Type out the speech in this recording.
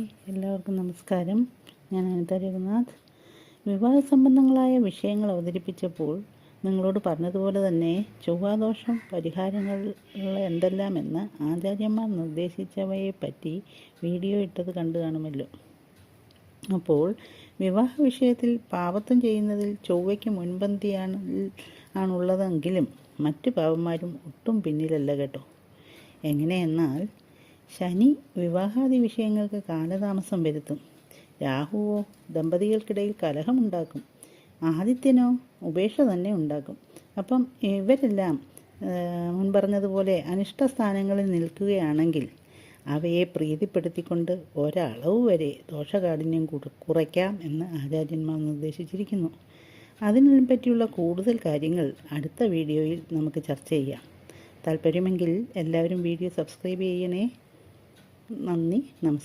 എല്ലാവർക്കും നമസ്കാരം. ഞാൻ അനിത രഘുനാഥ്. വിവാഹ സംബന്ധങ്ങളായ വിഷയങ്ങൾ അവതരിപ്പിച്ചപ്പോൾ നിങ്ങളോട് പറഞ്ഞതുപോലെ തന്നെ ചൊവ്വാദോഷം പരിഹാരങ്ങൾ എന്തെല്ലാമെന്ന് ആചാര്യന്മാർ നിർദ്ദേശിച്ചവയെപ്പറ്റി വീഡിയോ ഇട്ടത് കണ്ടു കാണുമല്ലോ. അപ്പോൾ വിവാഹ വിഷയത്തിൽ പാപത്വം ചെയ്യുന്നതിൽ ചൊവ്വയ്ക്ക് ആണുള്ളതെങ്കിലും മറ്റു പാപന്മാരും ഒട്ടും പിന്നിലല്ല കേട്ടോ. എങ്ങനെയെന്നാൽ ശനി വിവാഹാദി വിഷയങ്ങൾക്ക് കാലതാമസം വരുത്തും. രാഹുവോ ദമ്പതികൾക്കിടയിൽ കലഹമുണ്ടാക്കും. ആദിത്യനോ ഉപേക്ഷ തന്നെ ഉണ്ടാക്കും. അപ്പം ഇവരെല്ലാം മുൻപറഞ്ഞതുപോലെ അനിഷ്ട സ്ഥാനങ്ങളിൽ നിൽക്കുകയാണെങ്കിൽ അവയെ പ്രീതിപ്പെടുത്തിക്കൊണ്ട് ഒരളവ് വരെ ദോഷകാഠിന്യം കുറയ്ക്കാം എന്ന് ആചാര്യന്മാർ നിർദ്ദേശിച്ചിരിക്കുന്നു. അതിനെ പറ്റിയുള്ള കൂടുതൽ കാര്യങ്ങൾ അടുത്ത വീഡിയോയിൽ നമുക്ക് ചർച്ച ചെയ്യാം. താല്പര്യമെങ്കിൽ എല്ലാവരും വീഡിയോ സബ്സ്ക്രൈബ് ചെയ്യണേ. നന്ദി, നമസ്കാരം.